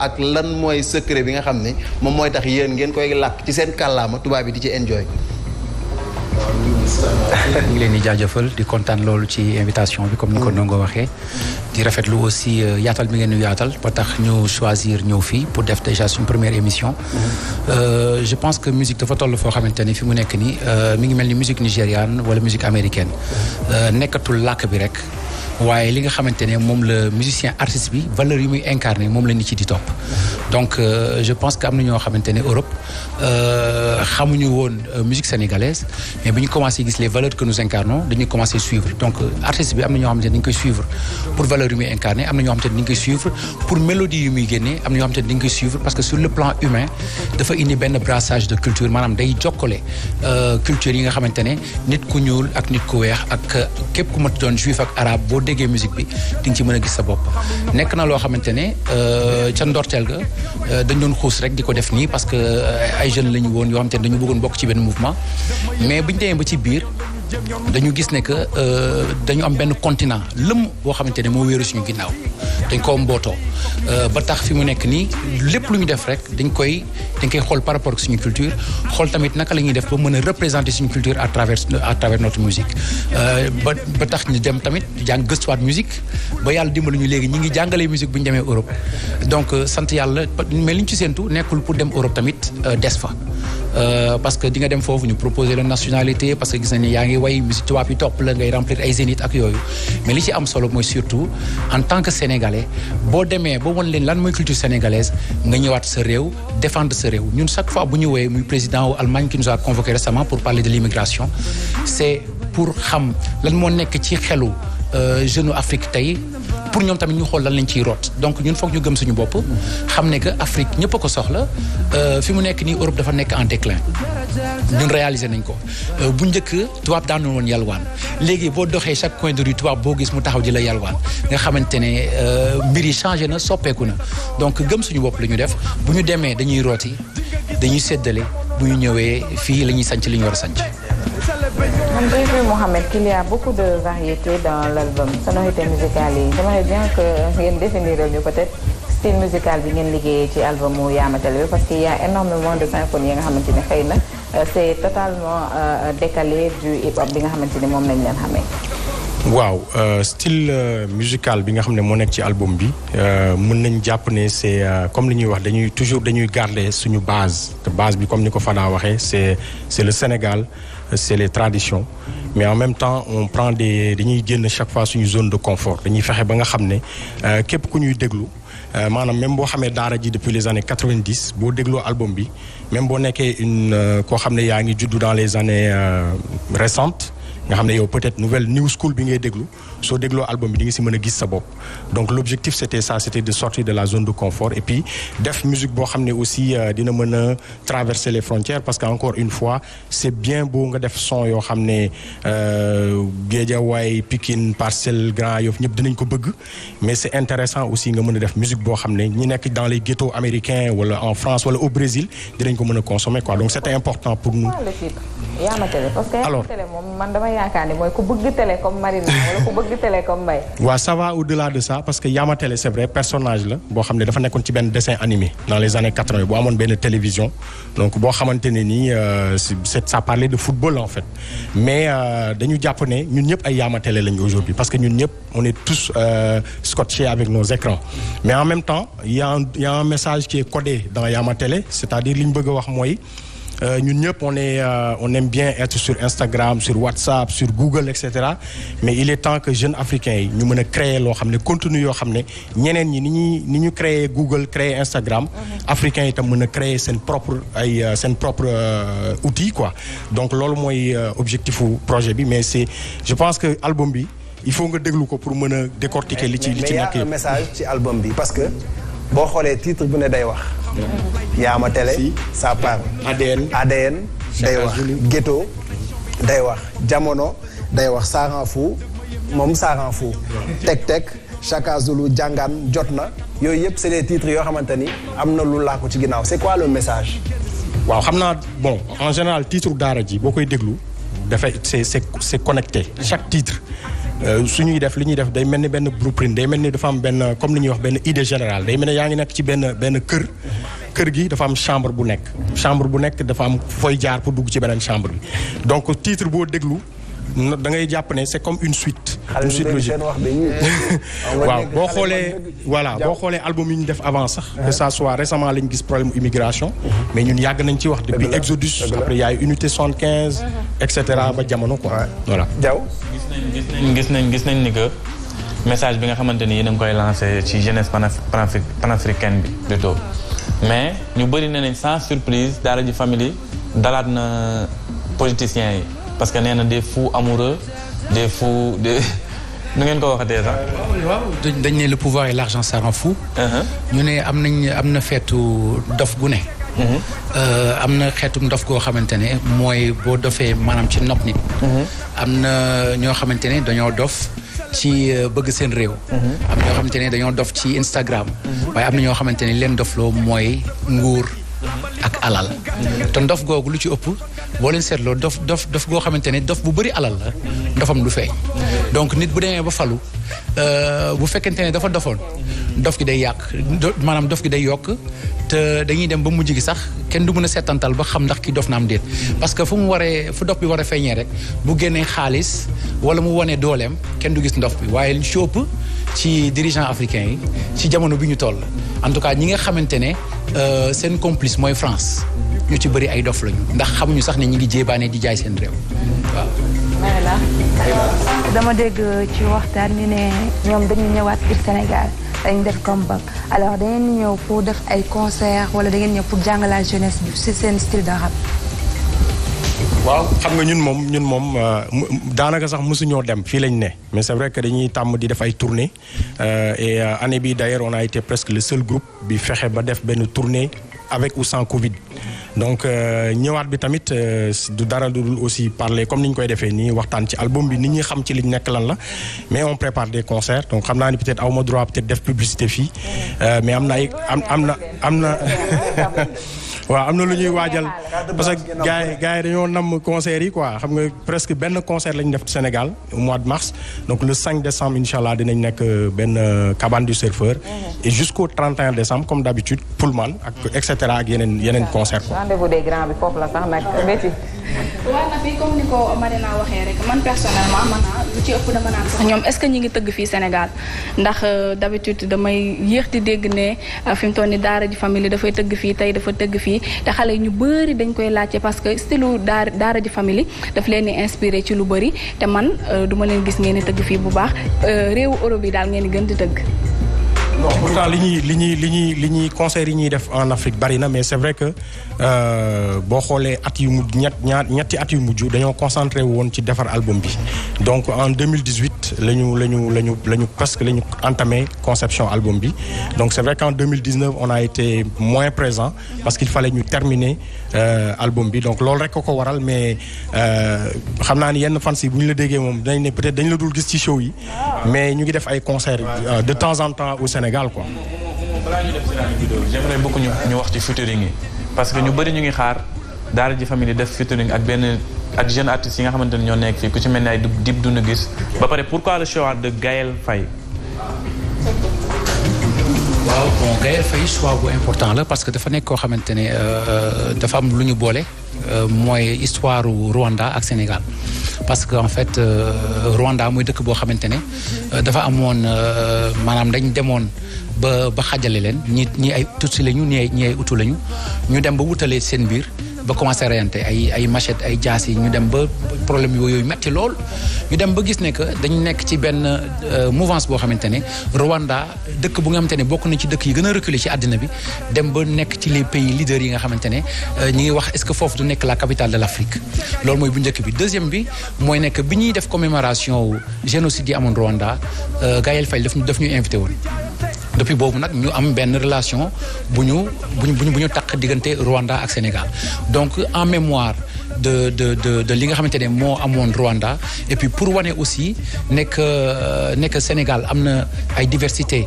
ak lan mooy secret bi nga xam ne moom mooy tax yéen ngeen koy làkk ci seen kàllaama tubaab bi di ci enjoy. ñu ngi leen di jaajëfal di kontaan loolu ci invitation bi comme ni ko Ndongo waxee. di rafetlu aussi yaatal bi ngeen ñu yaatal ba tax ñu choisir ñëw fii pour def déjà suñu première émission. Je pense que musique dafa toll foo xamante ni fi mu nekk nii mi ngi mel ni musique nigériane wala musique américaine nekkatul làkk bi rek. waaye li nga xamante ne moom la musicien artiste bi valeur yi muy incarné moom la nit ci di topp donc je pense que am na ñoo xamante ne Europe xamuñu woon musique sénégalaise mais bu ñu commencé gis les valeurs que nous incarnons dañuy commencé suivre donc artiste bi am na ñoo xamante ne dañu koy suivre pour valeur yi muy incarné am na ñoo xamante ne dañu koy suivre pour mélodie yi muy génnee am na ñoo xamante ne dañu koy suivre parce que sur le plan humain dafa indi benn brassage de culture maanaam day jokkale culture yi nga xamante ne nit ku ñuul ak nit ku weex ak képp ku ma doon juif ak arabe boo déggee musique bi di nga ci mën a gis sa bopp nekk na loo xamante ne ca ndorteel ga dañ doon xuus rek di ko def nii parce que ay jeunes la ñu woon yoo xamante ne dañu bëggoon bokk ci benn mouvement mais bu ñu demee ba ci biir dañu gis ne que dañu am benn continent lëm boo xamante ne moo wéeru suñu ginnaaw dañ koo mbootoo ba tax fi mu nekk nii lépp lu ñu def rek dañ koy xool par rapport ak suñu culture xool tamit naka la ñuy def ba mën a représenter suñu culture à travers notre musique ba tax ñu dem tamit jàng gëstuwaat musique ba yàlla dimbali ñu léegi ñi ngi jàngalee musique bu ñu demee Europe donc sant yàlla mais li ñu ci séentu nekkul pour dem Europe tamit des fa parce que di nga dem foofu ñu proposer la nationalité parce que gis nañ ni yaa ngi way musique tubaab yi topp la ngay remplir ay zénith ak yooyu mais li ci am solo mooy surtout en tant que sénégalais boo demee ba wan leen lan mooy culture sénégalaise nga ñëwaat sa réew défendre sa réew ñun chaque fois bu ñu woowee muy président wu Allemagne qui nous a convoqué récemment pour parler de l'immigration c'est pour xam lan moo nekk ci xelu jeune Afrique tey pour ñoom tamit ñu xool lan lañ ciy root donc ñun foog ñu gëm suñu bopp xam ne que Afrique ñëpp a ko soxla fi mu nekk nii Europe dafa nekk en déclin ñun réaliser nañ ko bu njëkk tubaab daan na woon yalwaan léegi boo doxee chaque coin de rue tubaab boo gis mu taxaw di la yalwaan nga xamante ne mbir yi changé na soppeeku na donc gëm suñu bopp la ñu def bu ñu demee dañuy rooti dañuy séddale bu ñu ñëwee fii la ñuy sanc li ñu war a sanc. J'ai vu Mohamed qu'il y a beaucoup de variétés dans l'album sonorité musicale yi j'aimerais bien que ngeen définir ñu peut-être style musical bi ngeen liggéeyee ci album mu Yaamatel bi parce qu'il y a énormément de symphonies yi nga xamante ne xëy na c'est totalement décalé du hip-hop bi nga xamante ni moom lañ leen xamee. waaw style musical bi nga xam ne moo nekk ci album bi mën nañ jàpp ne c'est comme li ñuy wax dañuy garder suñu base te base bi comme ni ko Fada waxee c'est le Sénégal c'est les traditions mais en même temps on prend dañuy génn chaque fois suñu zone de confort dañuy fexe ba nga xam ne képp ku ñuy déglu maanaam même boo xamee daara ji depuis les années 90 boo dégloo album bi même boo nekkee koo xam ne yaa ngi juddu dans les années récentes nga xam ne yow peut-être new school bi ngay déglu soo dégloo album bi di nga si mën a gis sa bopp donc l'objectif c'était de sortir de la zone de confort et puis def musique boo xam ne aussi dina mën a traverser les frontières parce que encore une fois c'est bien beau nga def son yoo xam ne Guédiawaye Pikine Parcelles Grand Yoff ñëpp dinañ ko bëgg mais c'est intéressant aussi nga mën a def musique boo xam ne ñi nekk dans les ghettos américains wala en France wala au Brésil dinañ ko mën a consommer quoi donc c'était important pour nous. Yaamatel parce que Yaamatel moom man dama yaakaar ni mooy ku bëgg télé comme Marina wala ku bëgg télé comme Mbaye. waaw ça va au-delà de ça parce que Yaamatel c'est vrai personnage la boo xam ne dafa nekkoon ci benn dessin animé dans les années 80 boo amoon benn télévision donc boo xamante ne nii ça parlait de football en fait mais dañu jàpp ne ñun ñëpp ay Yaamatel lañu aujourd'hui parce que ñun ñëpp on est tous scotchés avec nos écrans mais en même temps il y a un message qui est codé dans Yaamatel c'est-à-dire li ñu bëgg a wax mooy ñun ñëpp on aime bien être sur Instagram sur WhatsApp sur Google etc mais il est temps que jeunes africains yi ñu mën a créer loo xam ne contenu yoo xam ne ñeneen ñi ni ñu créer Google créer Instagram africains yi tam mën a créer seen propre outil quoi donc loolu mooy objectifu projet bi mais je pense que album bi il faut nga déglu ko pour mën a décortiquer li ci nekk. mais y a un message ci album bi parce que boo xoolee titre bu ne day wax. Yaamatel ça parle. ADN day wax ghetto day wax jamono day wax Saran Fou moom Saran Fou. Tek Chaka Zulu jàngaan jot na yooyu yëpp c'est des titres yoo xamante ni am na lu laa ko ci ginnaaw c'est quoi le message. waaw xam naa bon en général titre daara ji boo koy déglu dafay c'est connecté chaque titre suñuy def li ñuy def day mel ni benn blueprint day mel ni dafa am benn comme li ñuy wax benn idée générale day mel ni yaa ngi nekk ci benn kër gi dafa am chambre bu nekk dafa am fooy jaar pour dugg ci beneen chambre bi donc titre boo déglu da ngay jàpp ne c'est comme une suite logique waaw boo xoolee album yi ñu def avant sax que ça soit récemment lañu gis problème immigration mais ñun yàgg nañ ci wax depuis Exodus après y a unité 75 et cetera ba jamono quoi voilà Diaw gis nañ ni que message bi nga xamante ni yéen a ngi koy lancé ci jeunesse panafricaine bi plutôt mais ñu bëri ne nañ sans surprise Daara J Family dalaat na politiciens yi parce que nee na des fous amoureux des fous nu ngeen ko waxatee sax. waaw dañ ne le pouvoir et l'argent ça rend fou. ñu ne am na feetu dof gu ne. am na xeetum ndof goo xamante ne mooy boo dofee maanaam ci nopp nit. am na ñoo xamante ne dañoo dof ci bëgg seen réew. am ñoo xamante ne dañoo dof ci Instagram. waaye am na ñoo xamante ne leen dofloo mooy nguur ak alal. te ndof googu lu ci ëpp boo leen seetloo dof goo xamante ne dof bu bëri alal la ndofam du feeñ. donc nit bu demee ba falu bu fekkente ne dafa dofoon dof gi day yàq maanaam dof gi day yokk te dañuy dem ba mujj gi sax kenn du mën a seetantal ba xam ndax ki dof na am déet parce que fu dof bi war a feeñee rek bu génnee xaalis wala mu wone dooleem kenn du gis ndof bi waaye li ci ëpp ci dirigeants africains yi ci jamono bi ñu toll en tout cas ñi nga xamante ne seen complice mooy France ñu ci bëri ay dof lañu ndax xamuñu sax ne ñi ngi jéebaane di jaay seen réew waaw. dama dégg ci waxtaan ñu ne ñoom dañu ñëwaat biir Sénégal dañu def comeback alors da ngeen ñëw pour def ay concert wala da ngeen ñëw pour jàngalaat jeunesse bi ci seen style de rap. waaw xam nga ñun moom daanaka sax mosuñoo dem fii lañ ne mais c'est vrai que dañuy tàmm di def ay tournées et année bi d'ailleurs on a été presque le seul groupe bi fexe ba def benn tournée avec ou sans Covid. donc ñëwaat bi tamit du dara lu dul aussi parler comme ni ñu koy defee nii waxtaan ci album bi nit ñi xam ci liñ nekk lan la mais on prépare des concerts donc xam naa ni peut-être awma droit peut-être def publicité fii mais am na waaw am na lu ñuy waajal parce que gars yi dañoo namm concert yi quoi xam nga presque benn concert lañu def Sénégal au mois de mars donc le 5 décembre incha allah dinañ nekk benn cabane du surfeur et jusqu'au 31 décembre comme d'habitude Pullman ak et cetera ak yeneen concert quoi. rendez-vous des grands bi foofu la sax nag Betty. waaw na fi comme ni ko Marina waxee rek man personnellement lu ci ëpp dama naan sax ñoom est-ce que ñi ngi tëgg fii Sénégal ndax d'habitude damay yéex di dégg ne fi mu toll ni Daara J Family dafay tëgg fii tey dafa tëgg fii te xale yi ñu bëri dañ koy laajte parce que style Daara J Family daf leen di inspiré ci lu bëri te man duma leen gis ngeen di tëgg fii bu baax réewu Europe yi daal ngeen di gën di tëgg. non pourtant li ñuy concert yi ñuy def en Afrique bari na mais c'est vrai que boo xoolee at yu mujj ñetti at yu mujj dañoo concentré woon ci defar album bi donc en 2018 la ñu presque la ñu entamé conception album bi donc c'est vrai qu'en 2019 on a été moins présent parce qu'il fallait ñu terminer album bi donc loolu rek ko waral mais xam naa ni yenn fans yi bu ñu la déggee moom dañ ne peut-être dañ la dul gis ci show yi mais ñu ngi def ay concerts de temps en temps au Sénégal quoi. balaa ñu def ci vidéo j'aimerais beaucoup ñu wax ci featuring yi parce que ñu bëri ñu ngi xaar Daara J Family def featuring ak jeune artistes yi nga xamante ne ñoo nekk fii ku ci mel ni ay Dip Doundou Guiss ba pare pourquoi le choix de Gaël Faye. waaw bon Gaël Faye choix bu important la parce que dafa nekk koo xamante ne dafa am lu ñu boole mooy histoire Rwanda ak Sénégal parce que en fait Rwanda mooy dëkk boo xamante ne dafa amoon maanaam dañ demoon ba xajale leen ñi ay Tutsi lañu ñi ay Hutu lañu ñu dem ba wutalee seen biir ba commencé reyante ay machette ay jaas yi ñu dem ba problème yooyu metti lool ñu dem ba gis ne que dañu nekk ci benn mouvance boo xamante ne Rwanda dëkk bu nga xamante ne bokk na ci dëkk yi gën a reculé ci àddina bi dem ba nekk ci les pays leaders yi nga xamante ne ñi ngi wax est-ce que foofu du nekk la capitale de l'Afrique loolu mooy bu njëkk bi deuxième bi mooy nekk bi ñuy def commémoration génocide yi amoon Rwanda Gaël Faye daf ñu invité woon depuis boobu nag ñu am benn relation bu ñu takk diggante Rwanda ak Sénégal donc en mémoire de li nga xamante ne moo amoon Rwanda et puis pour wane aussi nekk Sénégal am na ay diversité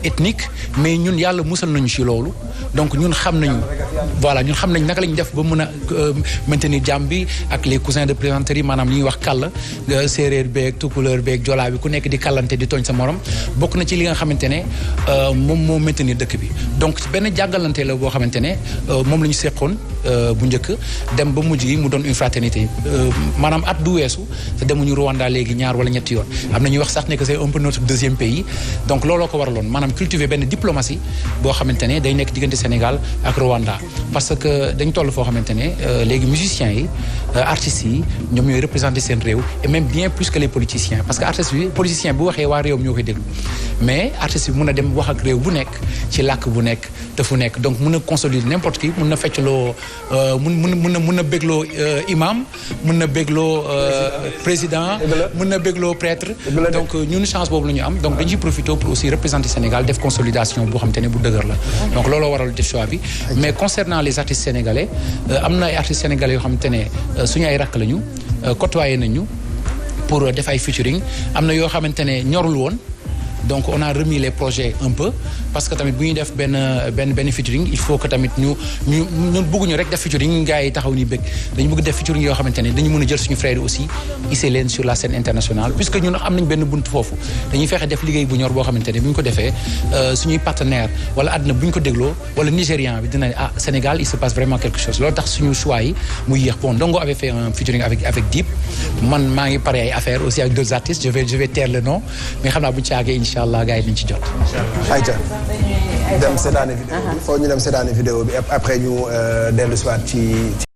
ethnique mais ñun yàlla musal nañu ci loolu donc ñun xam nañu naka la ñu def ba mën a maintenir jàmm bi ak les cousins de plaisanterie maanaam li ñuy wax kàll séeréer beeg tukulóor beeg jolaa bi ku nekk di kàllante di tooñ sa morom bokk na ci li nga xamante ne moom moo maintenir dëkk bi donc benn jàngalante la boo xamante ne moom la ñu seqoon bu njëkk dem ba mujj gi mu doon une fraternité maanaam at du weesu te demuñu Rwanda léegi ñaar wala ñetti yoon am na ñuy wax sax ne que c'est un peu notre deuxième pays donc looloo ko waraloon maanaam cultiver benn diplomatie boo xamante ne day nekk diggante Sénégal ak Rwanda parce que dañ toll foo xamante ne léegi musiciens yi artistes yi ñoom ñooy représenter seen réew et même bien plus que les politiciens parce que artiste bi politicien bu waxee waa réew mi ñoo koy déglu mais artiste bi mun a dem wax ak réew bu nekk ci làkk bu nekk te fu nekk donc mun na consolider n'importe qui mun na feccloo mun na bégloo imam mun na bégloo président mun na bégloo prêtre donc ñun chance boobu la ñu am donc dañuy profiter pour aussi représenter Sénégal def consolidation boo xamante ne bu dëgër la donc looloo waral def choix bi mais concernant les artistes sénégalais am na ay artistes sénégalais yoo xamante ne suñu ay rakk lañu côtoyé nañu pour def ay featuring am na yoo xamante ne ñorul woon donc on a remis les projets un peu parce que tamit bu ñuy def benn featuring il faut que tamit ñu bëgguñu rek def featuring gars yi taxaw ni bëgg dañu bëgg def featuring yoo xamante ne dañu mën a jël suñu frères yi aussi hisser leen sur la scène internationale puisque ñun am nañ benn bunt foofu dañuy fexe def liggéey bu ñor boo xamante ne bu ñu ko defee suñuy partenaire wala àdduna bu ñu ko dégloo wala Nigérian bi dina ne Sénégal il se passe vraiment quelque chose loolu tax suñu choix yi muy yéex bon Ndongo avait fait un featuring avec Dip man maa ngi pare ay affaires aussi avec d'autres artistes je vais taire le nom mais xam naa bu ñu ci àggee incha allah gars yi nañ ci jot. ayca dem seetaani vidéo bi foo ñu dem seetaani vidéo bi après ñu dellu si waat ci